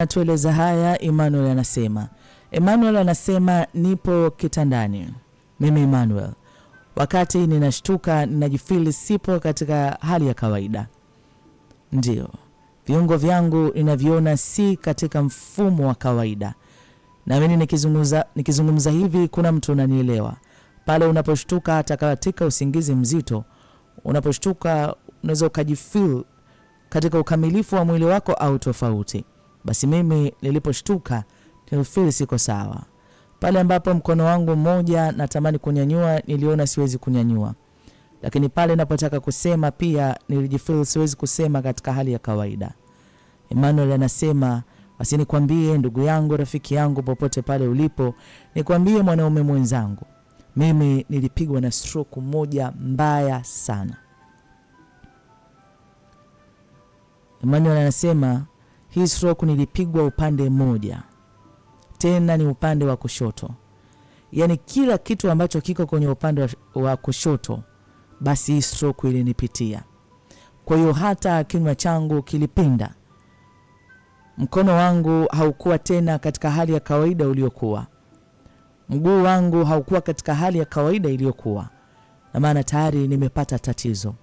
Natueleza haya. Emmanuel anasema nipo kitandani. Mimi Emmanuel, wakati ninashtuka ninajifili sipo katika hali ya kawaida. Ndio, viungo vyangu ninaviona si katika mfumo wa kawaida. Na mimi nikizungumza hivi kuna mtu unanielewa. Pale unaposhtuka hata katika usingizi mzito, unaposhtuka unaweza ukajifeel katika ukamilifu wa mwili wako au tofauti. Basi mimi niliposhtuka nilifeel siko sawa. Pale ambapo mkono wangu mmoja natamani kunyanyua, niliona siwezi kunyanyua. Lakini pale napotaka kusema pia nilijifeel siwezi kusema katika hali ya kawaida. Emmanuel anasema, basi nikwambie ndugu yangu, rafiki yangu, popote pale ulipo, nikwambie mwanaume mwenzangu, mimi nilipigwa na stroke moja mbaya sana. Emmanuel anasema hii stroke nilipigwa upande mmoja, tena ni upande wa kushoto. Yaani kila kitu ambacho kiko kwenye upande wa kushoto, basi hii stroke ilinipitia. Kwa hiyo hata kinywa changu kilipinda. Mkono wangu haukuwa tena katika hali ya kawaida uliokuwa. Mguu wangu haukuwa katika hali ya kawaida iliyokuwa. Na maana tayari nimepata tatizo.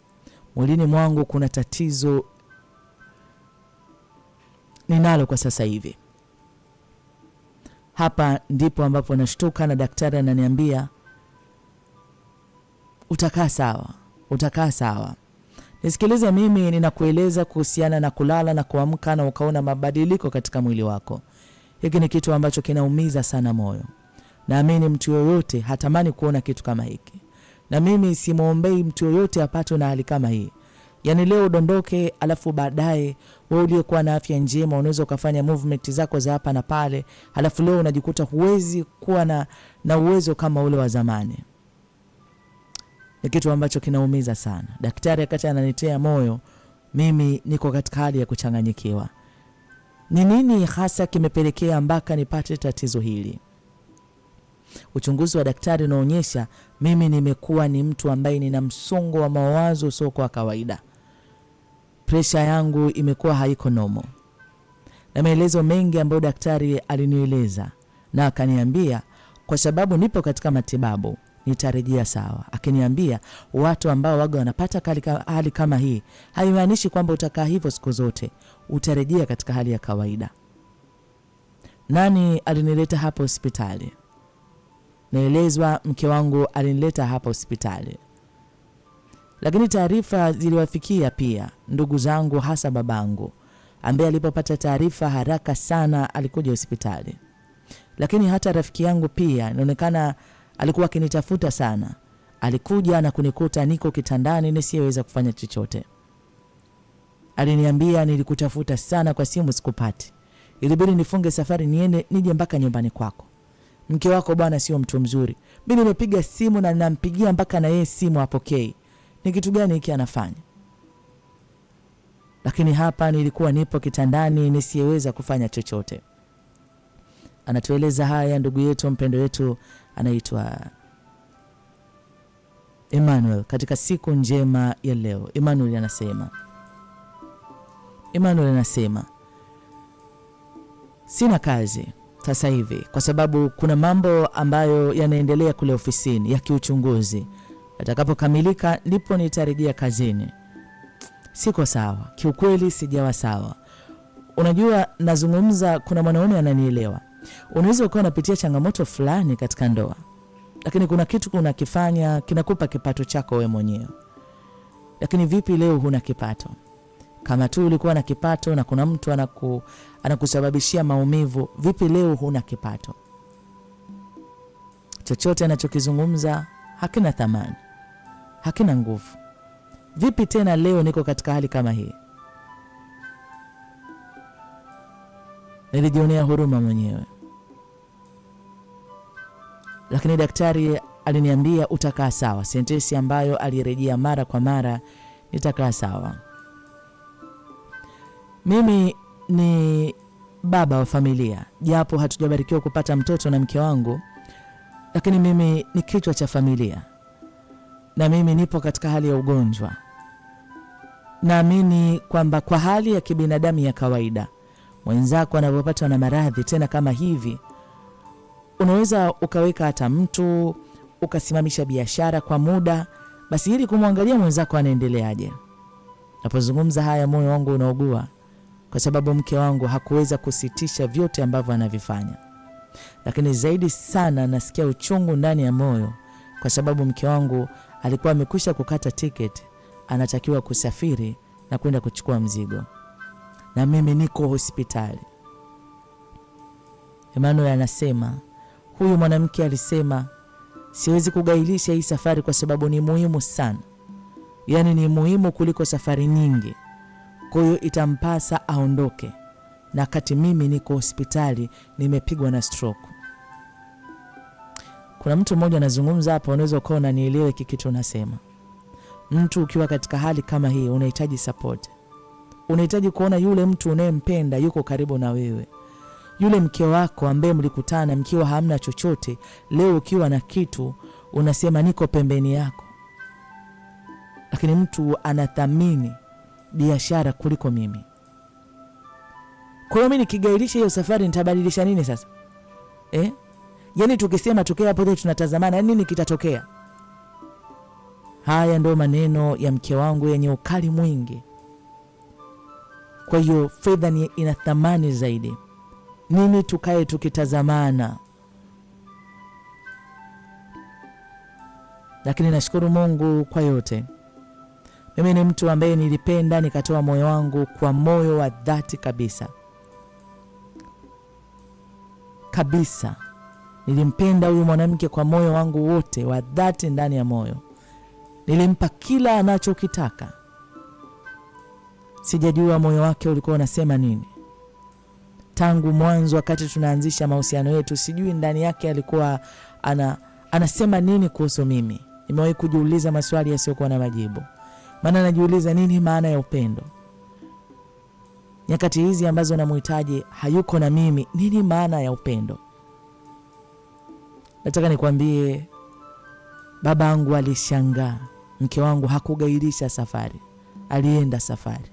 Mwilini mwangu kuna tatizo ninalo kwa sasa hivi. Hapa ndipo ambapo nashtuka na daktari ananiambia utakaa sawa, utakaa sawa. Nisikilize, mimi ninakueleza kuhusiana na kulala na kuamka na ukaona mabadiliko katika mwili wako. Hiki ni kitu ambacho kinaumiza sana moyo. Naamini mtu yoyote hatamani kuona kitu kama hiki. Na mimi simuombei mtu yoyote apatwe na hali kama hii. Yaani leo udondoke alafu baadaye wewe uliyekuwa na afya njema unaweza ukafanya movement zako za hapa na pale, alafu leo unajikuta huwezi kuwa na uwezo kama ule wa zamani. Ni kitu ambacho kinaumiza sana. Daktari akati ananitia moyo, mimi niko katika hali ya kuchanganyikiwa. Ni nini hasa kimepelekea mpaka nipate tatizo hili? Uchunguzi wa daktari unaonyesha mimi nimekuwa ni mtu ambaye nina msongo wa mawazo usio kwa kawaida. Pressure yangu imekuwa haiko normal. Na maelezo mengi ambayo daktari alinieleza na akaniambia kwa sababu nipo katika matibabu nitarejea sawa. Akiniambia watu ambao waga wanapata hali kama hii haimaanishi kwamba utakaa hivyo siku zote, utarejea katika hali ya kawaida. Nani alinileta hapa hospitali? Naelezwa mke wangu alinileta hapa hospitali. Lakini taarifa ziliwafikia pia ndugu zangu, hasa babangu ambaye alipopata taarifa haraka sana alikuja hospitali. Lakini hata rafiki yangu pia inaonekana alikuwa akinitafuta sana. Alikuja na kunikuta niko kitandani nisiyeweza kufanya chochote. Aliniambia nilikutafuta sana kwa simu sikupati. Ilibidi nifunge safari nije mpaka nyumbani kwako. Mke wako bwana sio mtu mzuri. Mimi nimepiga simu na ninampigia mpaka na yeye simu hapokei. Ni kitu gani hiki anafanya? Lakini hapa nilikuwa nipo kitandani nisiyeweza kufanya chochote. Anatueleza haya ndugu yetu mpendo wetu anaitwa Emmanuel katika siku njema ya leo. Emmanuel anasema sina kazi sasa hivi kwa sababu kuna mambo ambayo yanaendelea kule ofisini ya kiuchunguzi. Atakapokamilika ndipo nitarejea kazini. Siko sawa. Kiukweli sijawa sawa. Unajua nazungumza kuna mwanaume ananielewa. Unaweza ukawa unapitia changamoto fulani katika ndoa. Lakini kuna kitu unakifanya kinakupa kipato chako wewe mwenyewe. Lakini vipi leo huna kipato? Kama tu ulikuwa na kipato na kuna mtu anakusababishia maumivu, vipi leo huna kipato? Chochote anachokizungumza hakina thamani, hakina nguvu. Vipi tena leo niko katika hali kama hii? Nilijionea huruma mwenyewe. Lakini daktari aliniambia utakaa sawa. Sentensi ambayo alirejea mara kwa mara, nitakaa sawa. Mimi ni baba wa familia. Japo hatujabarikiwa kupata mtoto na mke wangu, lakini mimi ni kichwa cha familia. Na mimi nipo katika hali ya ugonjwa. Naamini kwamba kwa hali ya kibinadamu ya kawaida mwenzako anapopatwa na maradhi tena kama hivi, unaweza ukaweka hata mtu, ukasimamisha biashara kwa muda, basi ili kumwangalia mwenzako anaendeleaje. Napozungumza haya moyo wangu unaugua, kwa sababu mke wangu hakuweza kusitisha vyote ambavyo anavifanya. Lakini zaidi sana nasikia uchungu ndani ya moyo, kwa sababu mke wangu alikuwa amekwisha kukata tiketi, anatakiwa kusafiri na kwenda kuchukua mzigo, na mimi niko hospitali. Emmanuel anasema huyu mwanamke alisema, siwezi kugailisha hii safari kwa sababu ni muhimu sana. Yaani ni muhimu kuliko safari nyingi. Kwa hiyo itampasa aondoke, na kati mimi niko hospitali nimepigwa na stroke. Kuna mtu mmoja anazungumza hapa, unaweza ukaona nielewe kitu nasema. Mtu ukiwa katika hali kama hii unahitaji support. Unahitaji kuona yule mtu unayempenda yuko karibu na wewe. Yule mke wako ambaye mlikutana mkiwa hamna chochote, leo ukiwa na kitu unasema niko pembeni yako. Lakini mtu anathamini biashara kuliko mimi. Kwa hiyo mimi nikigairisha hiyo safari nitabadilisha nini sasa? Yaani tukisema tokea hapo tunatazamana, nini kitatokea? Haya ndio maneno ya mke wangu yenye ukali mwingi. Kwa hiyo fedha ina thamani zaidi. Nini tukae tukitazamana? Lakini nashukuru Mungu kwa yote. Mimi ni mtu ambaye nilipenda nikatoa moyo wangu kwa moyo wa dhati kabisa. Kabisa. Nilimpenda huyu mwanamke kwa moyo wangu wote wa dhati ndani ya moyo. Nilimpa kila anachokitaka. Sijajua moyo wake ulikuwa unasema nini. Tangu mwanzo wakati tunaanzisha mahusiano yetu, sijui ndani yake alikuwa anasema nini kuhusu mimi. Nimewahi kujiuliza maswali yasiyokuwa na majibu. Maana najiuliza nini maana ya upendo? Nyakati hizi ambazo namhitaji hayuko na mimi, nini maana ya upendo? Nataka nikwambie, baba yangu alishangaa. Mke wangu hakugairisha safari, alienda safari.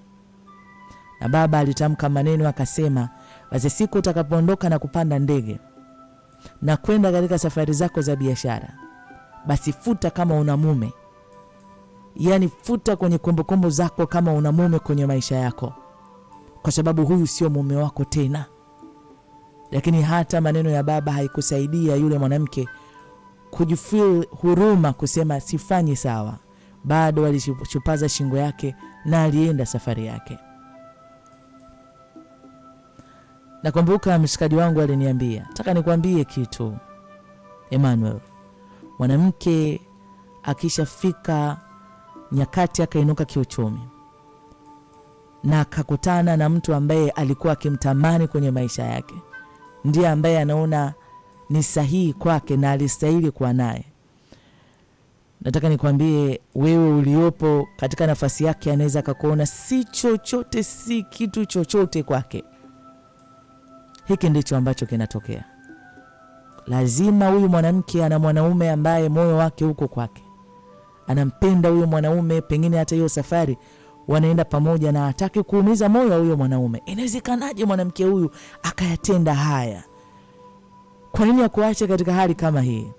Na baba alitamka maneno akasema, basi siku utakapoondoka na kupanda ndege na kwenda katika safari zako za biashara, basi futa kama una mume. Yaani futa kwenye kumbukumbu zako kama una mume kwenye maisha yako, kwa sababu huyu sio mume wako tena. Lakini hata maneno ya baba haikusaidia yule mwanamke kujifeel huruma kusema sifanyi sawa. Bado alishupaza shingo yake na alienda safari yake. Nakumbuka mshikaji wangu aliniambia, nataka nikwambie kitu Emmanuel, mwanamke akishafika nyakati akainuka kiuchumi na akakutana na mtu ambaye alikuwa akimtamani kwenye maisha yake, ndiye ambaye anaona ni sahihi kwake na alistahili kuwa naye, nataka nikwambie wewe uliopo katika nafasi yake anaweza akakuona si chochote, si kitu chochote kwake. Hiki ndicho ambacho kinatokea. Lazima huyu mwanamke ana mwanaume ambaye moyo wake uko kwake. Anampenda huyo mwanaume, pengine hata hiyo safari wanaenda pamoja na hataki kuumiza moyo wa huyo mwanaume. Inawezekanaje mwanamke huyu akayatenda haya? Kwa nini akuache katika hali kama hii?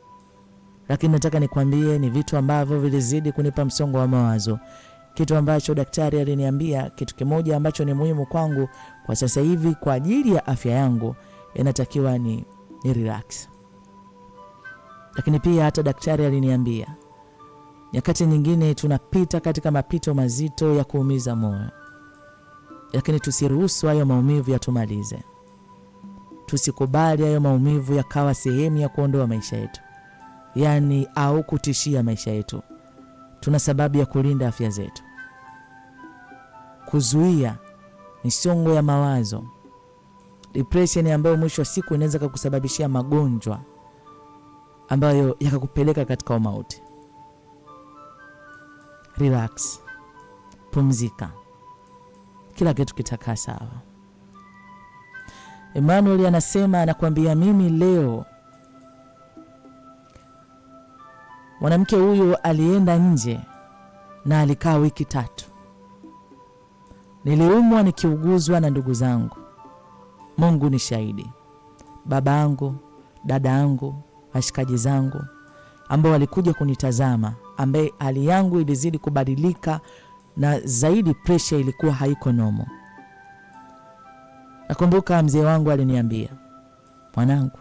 Lakini nataka nikwambie ni vitu ambavyo vilizidi kunipa msongo wa mawazo. Kitu ambacho daktari aliniambia, kitu kimoja ambacho ni muhimu kwangu kwa sasa hivi kwa ajili ya afya yangu, inatakiwa ni relax. Lakini pia hata daktari aliniambia, nyakati nyingine tunapita katika mapito mazito ya kuumiza moyo, lakini tusiruhusu hayo maumivu yatumalize. Tusikubali hayo maumivu yakawa sehemu ya kuondoa maisha yetu, yani au kutishia maisha yetu. Tuna sababu ya kulinda afya zetu, kuzuia misongo ya mawazo, depression ambayo mwisho wa siku inaweza kukusababishia magonjwa ambayo yakakupeleka katika mauti. Relax, pumzika, kila kitu kitakaa sawa. Emmanuel anasema, anakuambia mimi leo. Mwanamke huyu alienda nje na alikaa wiki 3. Niliumwa nikiuguzwa na ndugu zangu. Mungu ni shahidi. Baba yangu, dada yangu, washikaji zangu ambao walikuja kunitazama, ambaye hali yangu ilizidi kubadilika na zaidi pressure ilikuwa haiko nomo. Nakumbuka mzee wangu aliniambia, "Mwanangu,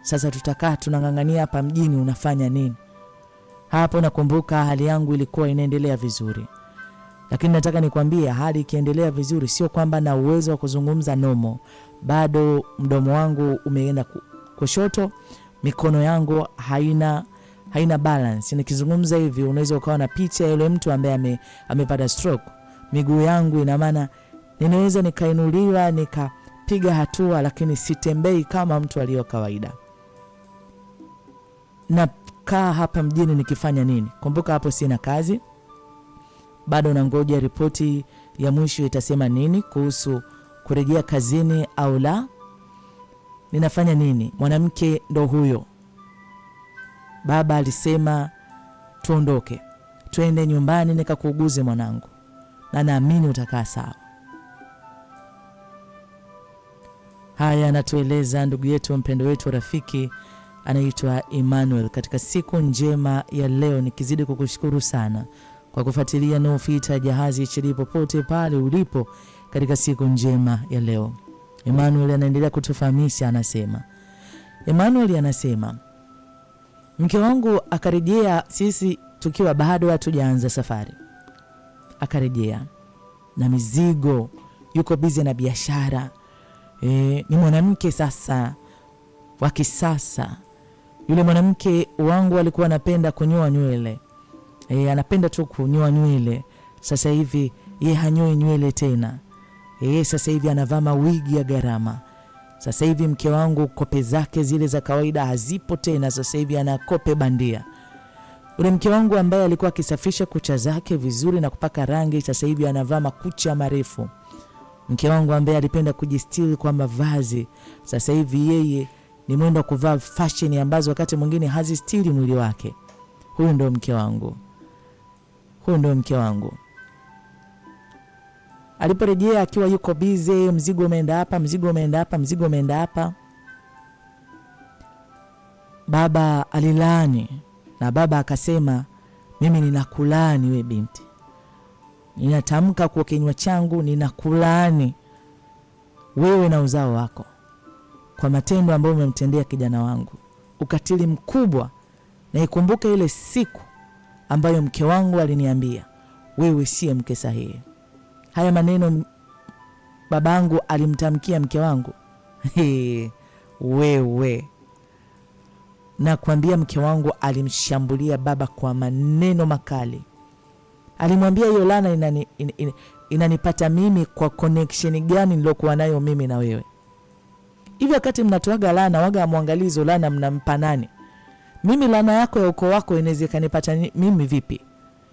sasa tutakaa tunang'ang'ania hapa mjini, unafanya nini?" Hapo nakumbuka hali yangu ilikuwa inaendelea vizuri. Lakini nataka nikwambie, hali ikiendelea vizuri sio kwamba na uwezo wa kuzungumza nomo. Bado mdomo wangu umeenda kushoto, mikono yangu haina balance. Nikizungumza hivi unaweza ukawa na picha ya yule mtu ambaye amepata stroke. Miguu yangu ina maana ninaweza nikainuliwa nikapiga hatua, lakini sitembei kama mtu aliyo kawaida. Nakaa hapa mjini nikifanya nini? Kumbuka hapo sina kazi. Bado nangoja ripoti ya mwisho itasema nini kuhusu kurejea kazini au la. Ninafanya nini? Mwanamke ndo huyo. Baba alisema tuondoke, twende nyumbani nikakuuguze mwanangu, na naamini utakaa sawa. Haya anatueleza ndugu yetu, mpendo wetu, rafiki anaitwa Emmanuel. Katika siku njema ya leo, nikizidi kukushukuru sana kwa kufuatilia Nufita Jahazi HD popote pale ulipo katika siku njema ya leo. Emmanuel anaendelea kutufahamisha, Emmanuel anasema mke wangu akarejea, sisi tukiwa bado hatujaanza safari. Akarejea na mizigo, yuko busy na biashara. Ni mwanamke sasa wa kisasa. Yule mwanamke wangu alikuwa anapenda kunyoa nywele. Anapenda tu kunyoa nywele. Sasa hivi hanyoi nywele tena. Sasa hivi anavaa mawigi ya gharama. Sasa hivi mke wangu kope zake zile za kawaida hazipo tena. Sasa hivi ana kope bandia. Ule mke wangu ambaye alikuwa akisafisha kucha zake vizuri na kupaka rangi, sasa hivi anavaa makucha marefu. Mke wangu ambaye alipenda kujistiri kwa mavazi, sasa hivi yeye ni mwendo kuvaa fashion ambazo wakati mwingine hazistiri mwili wake. Huyu ndo mke wangu. Aliporejea akiwa yuko busy, mzigo umeenda hapa. Baba alilani, na baba akasema, mimi ninakulani we binti. Ninatamka kwa kinywa changu, ninakulani wewe na uzao wako kwa matendo ambayo umemtendea kijana wangu. Ukatili mkubwa. Na ikumbuke ile siku ambayo mke wangu aliniambia, wewe siye mke sahihi. Haya maneno babangu alimtamkia mke wangu. Wewe. Na kuambia mke wangu alimshambulia baba kwa maneno makali. Alimwambia hiyo laana inanipata mimi kwa connection gani nilokuwa nayo mimi na wewe? Hivi wakati mnatoaga laana, waga muangalizo laana mnampa nani? Mimi laana yako ya ukoo wako inaweza kanipata mimi vipi?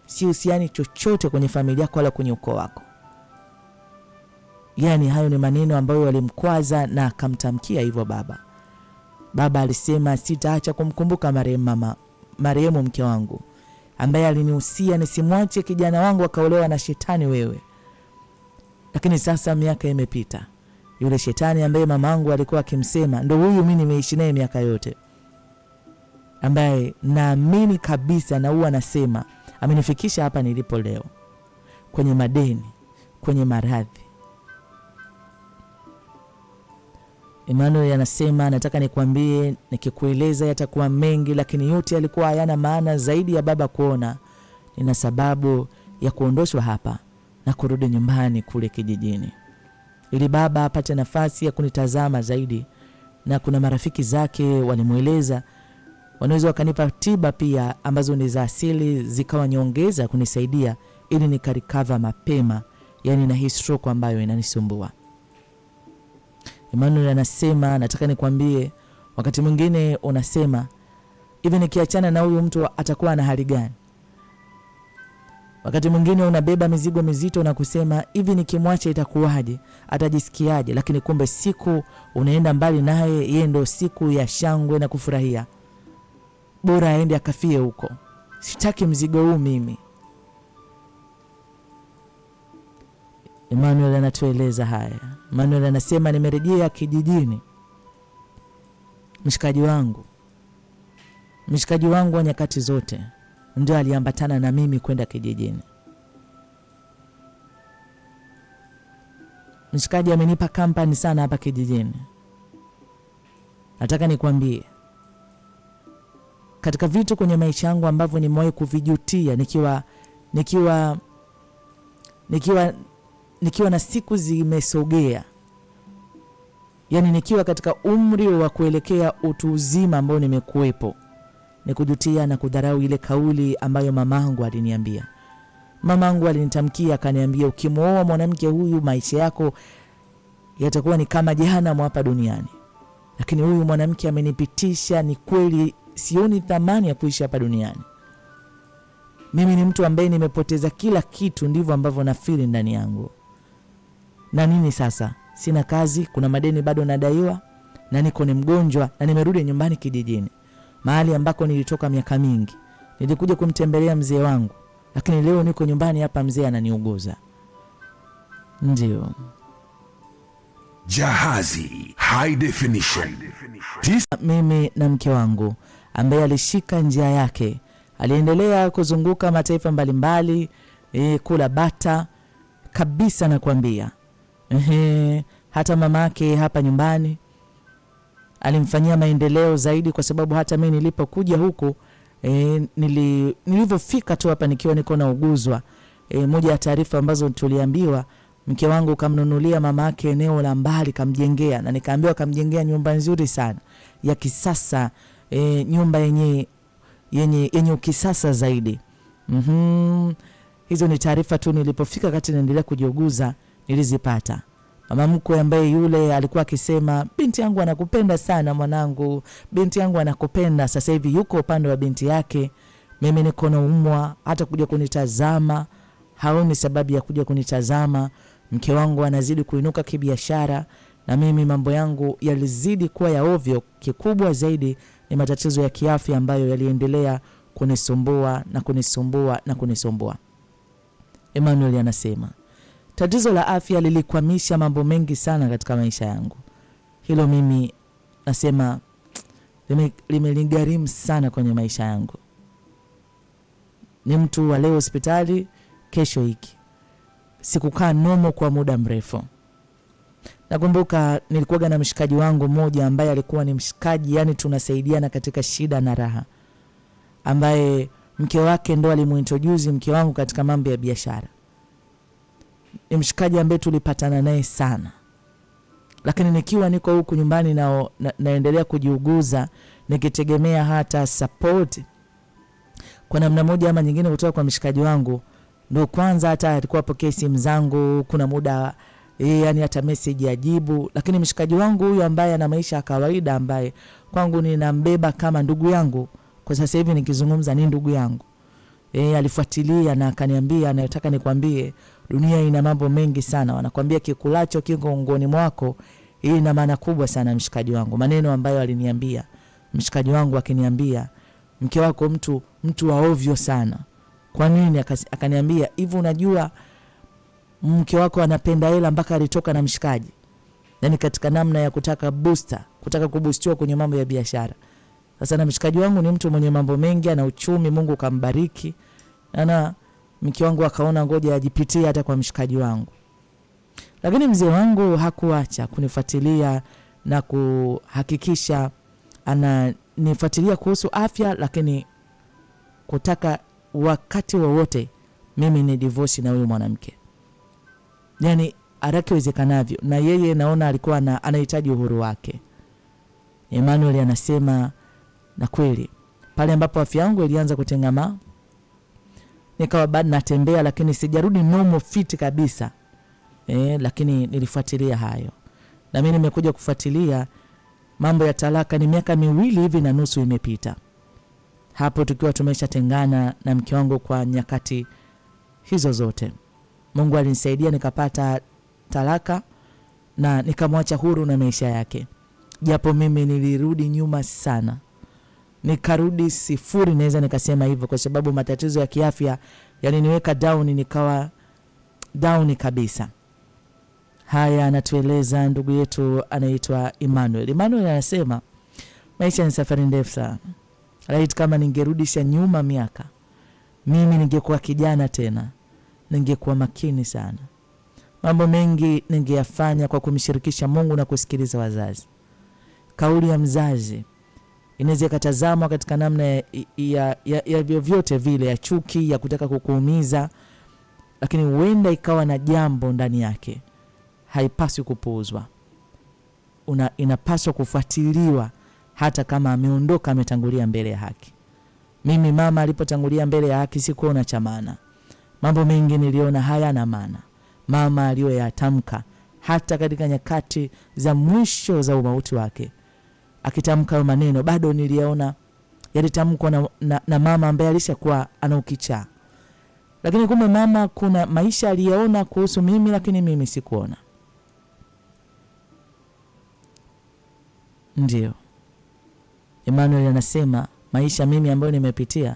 Si uhusiani chochote kwenye familia yako wala kwenye ukoo wako. Yani hayo ni maneno ambayo yalimkwaza na akamtamkia hivyo baba. Baba alisema sitaacha kumkumbuka marehemu mke wangu ambaye alinihusia nisimwache kijana wangu akaolewa na shetani wewe. Lakini sasa miaka imepita. Yule shetani ambaye mamangu alikuwa akimsema ndo huyu mimi nimeishi naye miaka yote, ambaye naamini kabisa na huwa nasema amenifikisha hapa nilipo leo, kwenye madeni, kwenye maradhi. Emmanuel anasema, nataka nikwambie, nikikueleza yatakuwa mengi, lakini yote yalikuwa hayana maana zaidi ya baba kuona nina sababu ya kuondoshwa hapa na kurudi nyumbani kule kijijini, ili baba apate nafasi ya kunitazama zaidi. Na kuna marafiki zake walimueleza wanaweza wakanipa tiba pia ambazo ni za asili zikawa nyongeza kunisaidia ili nikarikava mapema, yani na hii stroke ambayo inanisumbua. Emmanuel anasema, nataka nikwambie, wakati mwingine unasema hivi nikiachana na huyu mtu atakuwa na hali gani? Wakati mwingine unabeba mizigo mizito na kusema hivi nikimwacha itakuwaje, atajisikiaje? Lakini kumbe siku unaenda mbali naye, yeye ndio siku ya shangwe na kufurahia. Bora aende akafie huko, sitaki mzigo huu mimi. Emmanuel anatueleza haya. Emmanuel anasema nimerejea kijijini. Mshikaji wangu wa nyakati zote ndio aliambatana na mimi kwenda kijijini. Mshikaji amenipa kampani sana hapa kijijini. Nataka nikwambie, katika vitu kwenye maisha yangu ambavyo nimewahi kuvijutia nikiwa na siku zimesogea, yani nikiwa katika umri wa kuelekea utu uzima ambao nimekuepo, ni kujutia na kudharau ile kauli ambayo mamangu aliniambia. Mamangu alinitamkia akaniambia, ukimwoa mwanamke huyu maisha yako yatakuwa ni kama jehanamu hapa duniani. Lakini huyu mwanamke amenipitisha, ni kweli sioni thamani ya kuishi hapa duniani. Mimi ni mtu ambaye nimepoteza kila kitu, ndivyo ambavyo nafiri ndani yangu. Na nini sasa? Sina kazi, kuna madeni bado nadaiwa, na niko ni mgonjwa, na nimerudi nyumbani kijijini, mahali ambako nilitoka miaka mingi. Nilikuja kumtembelea mzee wangu, lakini leo niko nyumbani hapa, mzee ananiuguza. Ndio Jahazi High Definition. Mimi na mke wangu ambaye alishika njia yake, aliendelea kuzunguka mataifa mbalimbali, kula bata kabisa na kuambia. Hata mamake hapa nyumbani alimfanyia maendeleo zaidi, kwa sababu hata mimi nilipokuja huku nilivyofika tu hapa nikiwa niko na uguzwa, moja ya taarifa ambazo tuliambiwa, mke wangu kamnunulia mamake eneo la mbali, kamjengea, na nikaambiwa kamjengea nyumba nzuri sana ya kisasa, nyumba yenye ukisasa zaidi. Hizo ni taarifa tu nilipofika kati naendelea kujiuguza nilizipata. Mama mkwe ambaye yule alikuwa akisema, binti yangu anakupenda sana mwanangu, binti yangu anakupenda, sasa hivi yuko upande wa binti yake. Mimi niko na umwa, hata kuja kunitazama haoni sababu ya kuja kunitazama. Mke wangu anazidi kuinuka kibiashara, na mimi mambo yangu yalizidi kuwa ya ovyo. Kikubwa zaidi ni matatizo ya kiafya ambayo yaliendelea kunisumbua na kunisumbua na kunisumbua. Emmanuel anasema tatizo la afya lilikwamisha mambo mengi sana katika maisha yangu. Hilo mimi nasema limenigharimu sana kwenye maisha yangu. Ni mtu wa leo hospitali, kesho hiki. Sikukaa nomo kwa muda mrefu. Nakumbuka nilikuwa na mshikaji wangu mmoja ambaye alikuwa ni mshikaji, yani tunasaidiana katika shida na raha, ambaye mke wake ndo alimuintroduce mke wangu katika mambo ya biashara. Ni mshikaji ambaye tulipatana naye sana. Lakini nikiwa niko huku nyumbani naendelea kujiuguza, nikitegemea hata support kwa namna moja ama nyingine kutoka kwa mshikaji wangu, ndio kwanza hata alikuwa apokea simu zangu, kuna muda yani hata message ajibu. Lakini mshikaji wangu huyu ambaye ana maisha ya kawaida, ambaye kwangu ninambeba kama ndugu yangu, kwa sasa hivi nikizungumza ni ndugu yangu, alifuatilia na akaniambia, anataka nikwambie dunia ina mambo mengi sana, wanakuambia kikulacho kiko ngoni mwako. Hii ina maana kubwa sana mshikaji wangu. Maneno ambayo aliniambia mshikaji wangu, akiniambia mke wako mtu wa ovyo sana. Kwa nini? Akaniambia hivi, unajua mke wako anapenda hela mpaka alitoka na mshikaji, yani katika namna ya kutaka kubustiwa kwenye mambo ya biashara. Sasa na mshikaji wangu ni mtu mwenye mambo mengi, ana uchumi, Mungu kambariki. Na mke wangu akaona ngoja ajipitie hata kwa mshikaji wangu. Lakini mzee wangu hakuacha kunifuatilia na kuhakikisha ananifuatilia kuhusu afya, lakini kutaka wakati wowote mimi ni divorce na huyo mwanamke, yani haraka iwezekanavyo. Na yeye naona alikuwa anahitaji uhuru wake. Emmanuel anasema, na kweli pale ambapo afya yangu ilianza kutengama, nikawa bado natembea, lakini sijarudi normal fit kabisa. Lakini nilifuatilia hayo, na mimi nimekuja kufuatilia mambo ya talaka. Ni miaka 2 hivi na nusu imepita hapo tukiwa tumeshatengana na mke wangu. Kwa nyakati hizo zote Mungu alinisaidia nikapata talaka na nikamwacha huru na maisha yake. Japo mimi nilirudi nyuma sana, nikarudi sifuri, naweza nikasema hivyo, kwa sababu matatizo ya kiafya yaliniweka down, nikawa down kabisa. Haya anatueleza ndugu yetu anaitwa Emmanuel. Emmanuel anasema maisha ni safari ndefu sana. Right, kama ningerudisha nyuma miaka, mimi ningekuwa kijana tena, ningekuwa makini sana. Mambo mengi ningeyafanya kwa kumshirikisha Mungu na kusikiliza wazazi. Kauli ya mzazi inaweza ikatazamwa katika namna ya vyovyote vile, ya chuki, ya kutaka kukuumiza, lakini huenda ikawa na jambo ndani yake. Haipaswi kupuuzwa. Inapaswa kufuatiliwa hata kama ameondoka, ametangulia mbele ya haki. Mimi mama alipotangulia mbele ya haki sikuona cha maana. Mambo mengi niliona hayana maana. Mama aliyoyatamka hata katika nyakati za mwisho za umauti wake, akitamka maneno bado niliona yalitamkwa na mama ambaye alishakuwa ana ukichaa. Lakini kumbe mama kuna maisha aliyaona kuhusu mimi, lakini mimi sikuona. Ndio Emmanuel anasema maisha mimi ambayo nimepitia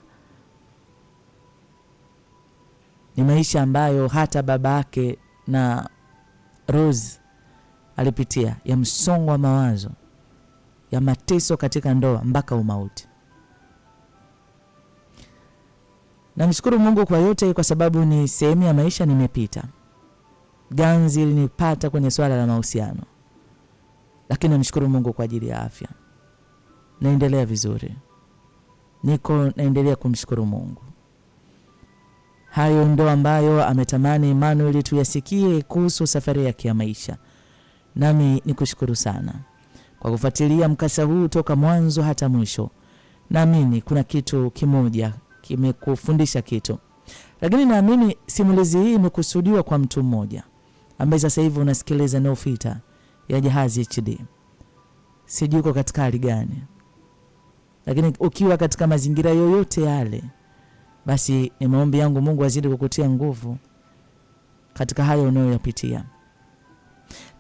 ni maisha ambayo hata babake na Rose alipitia, ya msongo wa mawazo, ya mateso katika ndoa mpaka umauti. Namshukuru Mungu kwa yote, kwa sababu ni sehemu ya maisha nimepita. Ganzi ilinipata kwenye swala la mahusiano, lakini namshukuru Mungu kwa ajili ya afya. Naendelea vizuri. Naendelea kumshukuru Mungu. Hayo ndo ambayo ametamani Emmanuel tuyasikie kuhusu safari yake ya maisha. Nami nikushukuru sana kwa kufuatilia mkasa huu toka mwanzo hata mwisho. Naamini kuna kitu kimoja kimekufundisha kitu. Lakini naamini simulizi hii imekusudiwa kwa mtu mmoja ambaye sasa hivi unasikiliza No Filter ya Jahazi HD. Sijui uko katika hali gani, lakini ukiwa katika mazingira yoyote yale, basi ni maombi yangu Mungu azidi kukutia nguvu katika hayo unayoyapitia.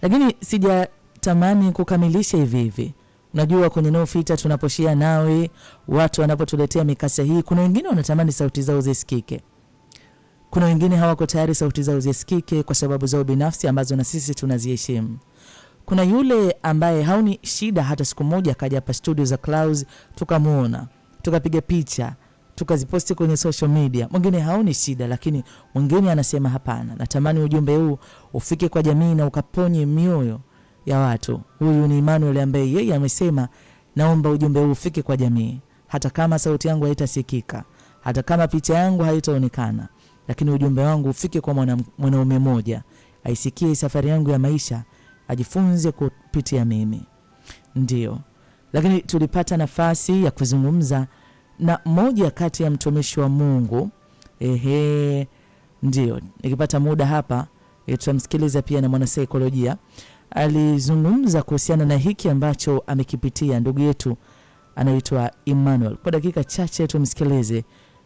Lakini sijatamani kukamilisha hivi hivi. Unajua kwenye No Filter tunaposhia nawe, watu wanapotuletea mikasa hii, kuna wengine wanatamani sauti zao zisikike. Kuna wengine hawako tayari sauti zao zisikike kwa sababu zao binafsi ambazo na sisi tunaziheshimu. Kuna yule ambaye haoni shida hata siku moja kaja hapa studio za Clouds tukamuona, tukapiga picha, tukaziposti kwenye social media. Mwingine haoni shida, lakini mwingine anasema hapana, natamani ujumbe huu ufike kwa jamii na ukaponye mioyo ya watu. Huyu ni Emmanuel ambaye yeye amesema naomba ujumbe huu ufike kwa jamii, hata kama sauti yangu haitasikika, hata kama picha yangu haitaonekana, lakini ujumbe wangu ufike kwa mwanaume mmoja, aisikie safari yangu ya maisha, ajifunze kupitia mimi. Ndio. Lakini tulipata nafasi ya kuzungumza na moja kati ya mtumishi wa Mungu. Ndio. Nikipata muda hapa, tutamsikiliza pia na mwanasaikolojia. Alizungumza kuhusiana na hiki ambacho amekipitia ndugu yetu anaitwa Emmanuel. Kwa dakika chache tumsikilize.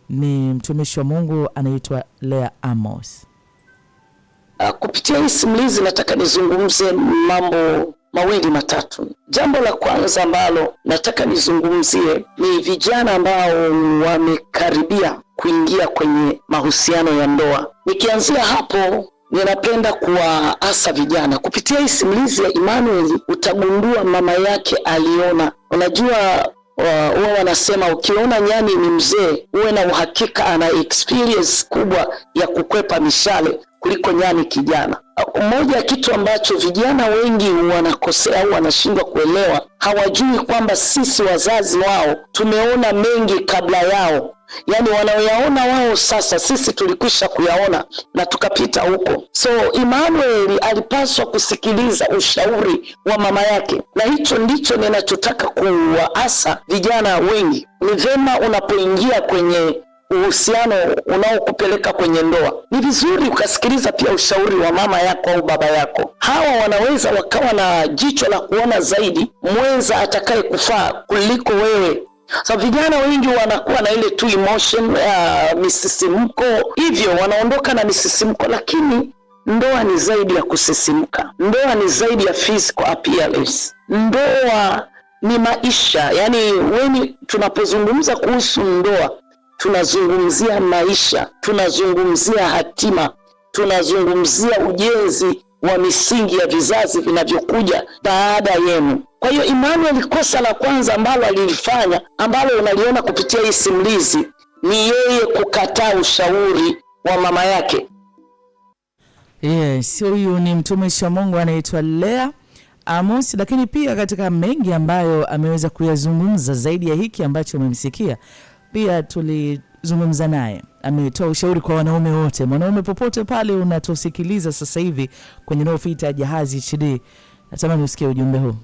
Ni mtumishi wa Mungu anaitwa Lea Amos. Kupitia hii simulizi nataka nizungumze mambo mawili matatu. Jambo la kwanza ambalo nataka nizungumzie ni vijana ambao wamekaribia kuingia kwenye mahusiano ya ndoa. Nikianzia hapo, ninapenda kuwaasa vijana. Kupitia hii simulizi ya Emmanuel utagundua mama yake aliona. Unajua wao wanasema ukiona nyani ni mzee, uwe na uhakika ana experience kubwa ya kukwepa mishale kuliko nyani kijana. Mmoja ya kitu ambacho vijana wengi wanakosea au wanashindwa kuelewa, hawajui kwamba sisi wazazi wao tumeona mengi kabla yao. Yaani wanaoyaona wao sasa sisi tulikwisha kuyaona na tukapita huko. So Emmanuel alipaswa kusikiliza ushauri wa mama yake, na hicho ndicho ninachotaka kuwaasa vijana wengi. Ni vema unapoingia kwenye uhusiano unaokupeleka kwenye ndoa, ni vizuri ukasikiliza pia ushauri wa mama yako au baba yako. Hawa wanaweza wakawa na jicho la kuona zaidi mwenza atakaye kufaa kuliko wewe. So vijana wengi wanakuwa na ile tu emotion, misisimko, hivyo wanaondoka na misisimko, lakini ndoa ni zaidi ya kusisimka. Ndoa ni zaidi ya physical appearance. Ndoa ni maisha. Yani tunapozungumza kuhusu ndoa, tunazungumzia maisha, tunazungumzia hatima, tunazungumzia ujenzi wa misingi ya vizazi vinavyokuja baada yenu. Kwa hiyo Emmanuel, kosa la kwanza ambalo alilifanya, ambalo unaliona kupitia hii simulizi, ni yeye kukataa ushauri wa mama yake. Yes, huyu ni mtumishi wa Mungu anaitwa Lea Amos, lakini pia katika mengi ambayo ameweza kuyazungumza zaidi ya hiki ambacho umemsikia, pia tulizungumza naye. Ametoa ushauri kwa wanaume wote. Mwanaume popote pale unatusikiliza sasa hivi kwenye Nofita Jahazi HD, natamani usikie ujumbe huu.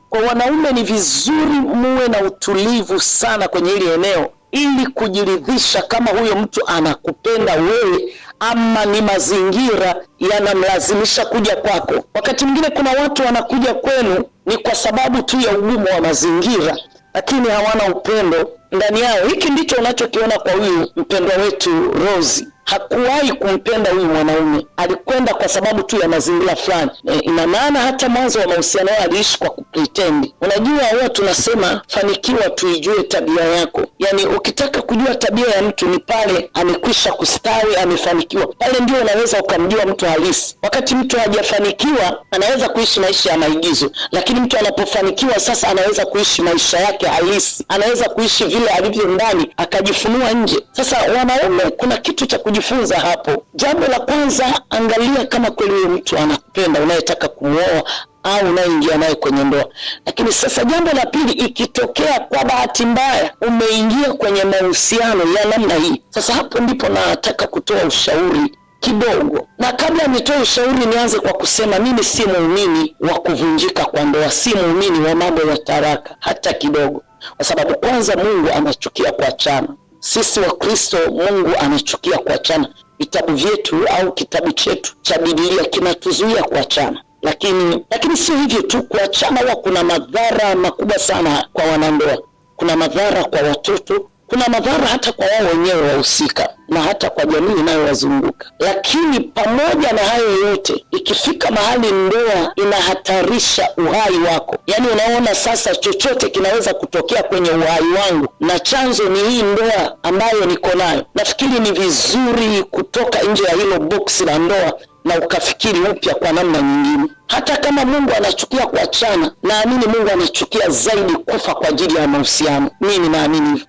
Kwa wanaume ni vizuri muwe na utulivu sana kwenye hili eneo, ili kujiridhisha kama huyo mtu anakupenda wewe ama ni mazingira yanamlazimisha kuja kwako. Wakati mwingine kuna watu wanakuja kwenu ni kwa sababu tu ya ugumu wa mazingira, lakini hawana upendo ndani yao. Hiki ndicho unachokiona kwa huyu mpendwa wetu Rose. Hakuwahi kumpenda huyu mwanaume, alikwenda kwa sababu tu ya mazingira fulani. Ina maana hata mwanzo wa mahusiano yao aliishi kwa kupretend. Unajua, huwa tunasema fanikiwa tuijue tabia yako. Yani ukitaka kujua tabia ya mtu ni pale amekwisha kustawi, amefanikiwa. Pale ndio unaweza ukamjua mtu halisi. Wakati mtu hajafanikiwa anaweza kuishi maisha ya maigizo, lakini mtu anapofanikiwa sasa anaweza kuishi maisha yake halisi. Anaweza kuishi vile alivyo ndani akajifunua nje. Sasa wanaume, kuna kitu cha kujifunza hapo. Jambo la kwanza, angalia kama kweli huyo mtu anakupenda, unayetaka kumuoa au unayeingia naye kwenye ndoa. Lakini sasa jambo la pili, ikitokea kwa bahati mbaya umeingia kwenye mahusiano ya namna hii, sasa hapo ndipo nataka kutoa ushauri kidogo. Na kabla nitoe ushauri, nianze kwa kusema mimi si muumini wa kuvunjika kwa ndoa, si muumini wa mambo ya taraka hata kidogo. Kwa sababu kwanza Mungu anachukia kuachana. Sisi wa Kristo Mungu anachukia kuachana. Vitabu vyetu au kitabu chetu cha Biblia kinatuzuia kuachana. Lakini sio hivyo tu, kuachana huwa kuna madhara makubwa sana kwa wanandoa. Kuna madhara kwa watoto, kuna madhara hata kwa wao wenyewe wahusika, na hata kwa jamii inayowazunguka. Lakini pamoja na hayo yote, ikifika mahali ndoa inahatarisha uhai wako, yani unaona sasa chochote kinaweza kutokea kwenye uhai wangu na chanzo ni hii ndoa ambayo niko nayo, nafikiri ni vizuri kutoka nje ya hilo box la ndoa na ukafikiri upya kwa namna nyingine. Hata kama Mungu anachukia kuachana, naamini Mungu anachukia zaidi kufa kwa ajili ya mahusiano. Mimi naamini hivyo.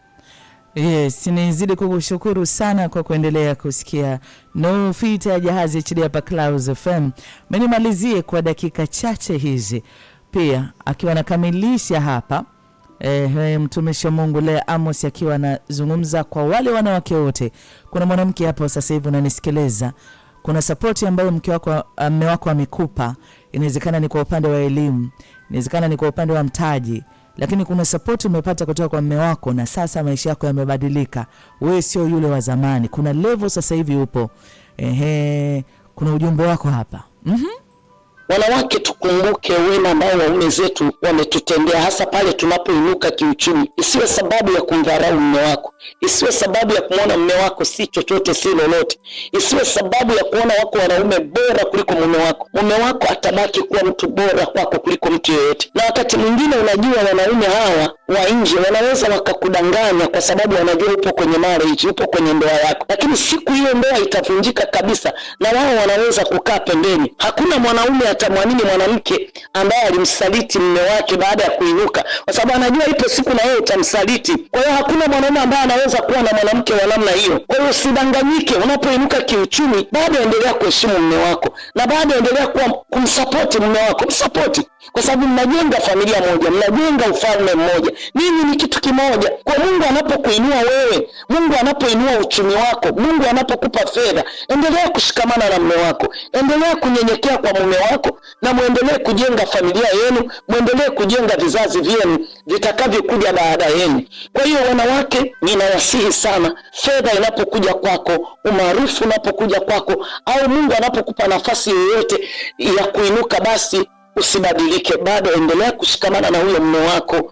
Yes, nizidi kukushukuru sana kwa kuendelea kusikia Nofita Jahazi HD hapa Clouds FM. Menimalizie kwa dakika chache hizi pia akiwa nakamilisha hapa mtumishi wa Mungu Lea Amos akiwa anazungumza kwa wale wanawake wote. Kuna mwanamke hapo sasa hivi unanisikiliza, kuna support ambayo mume wako amekupa. Inawezekana ni kwa upande wa elimu, inawezekana ni kwa upande wa mtaji, lakini kuna support umepata kutoka kwa mume wako na sasa maisha yako yamebadilika. Wewe sio yule wa zamani. Kuna level sasa hivi upo. Kuna ujumbe wako hapa. Wanawake, tukumbuke wema ambao waume zetu wametutendea, hasa pale tunapoinuka kiuchumi. Isiwe sababu ya kumdharau mume wako, isiwe sababu ya kumwona mume wako si chochote si lolote, isiwe sababu ya kuona wako wanaume bora kuliko mume wako. Mume wako atabaki kuwa mtu bora kwako kuliko mtu yeyote. Na wakati mwingine, unajua, wanaume hawa wa nje wanaweza wakakudanganya kwa sababu wanajua upo kwenye marriage, upo kwenye ndoa yako, lakini siku hiyo ndoa itavunjika kabisa na wao wanaweza kukaa pembeni. Hakuna mwanaume atamwamini mwanamke ambaye alimsaliti mume wake baada ya kuinuka, kwa sababu anajua ipo siku na yeye utamsaliti. Kwa hiyo hakuna mwanaume ambaye anaweza kuwa na mwanamke wa namna hiyo. Kwa hiyo usidanganyike, unapoinuka kiuchumi, bado endelea kuheshimu mume wako na bado endelea kumsupport mume wako. Msupport, kwa sababu mnajenga familia moja, mnajenga ufalme mmoja. Ninyi ni kitu kimoja. Kwa Mungu anapokuinua wewe, Mungu anapoinua uchumi wako, Mungu anapokupa fedha, endelea kushikamana na mume wako, endelea kunyenyekea kwa mume wako, na muendelee kujenga familia yenu, muendelee kujenga vizazi vyenu vitakavyokuja baada yenu. Kwa hiyo wanawake, ninawasihi sana, fedha inapokuja kwako, umaarufu unapokuja kwako, au Mungu anapokupa nafasi yoyote ya kuinuka, basi usibadilike, bado endelea kushikamana na huyo mume wako,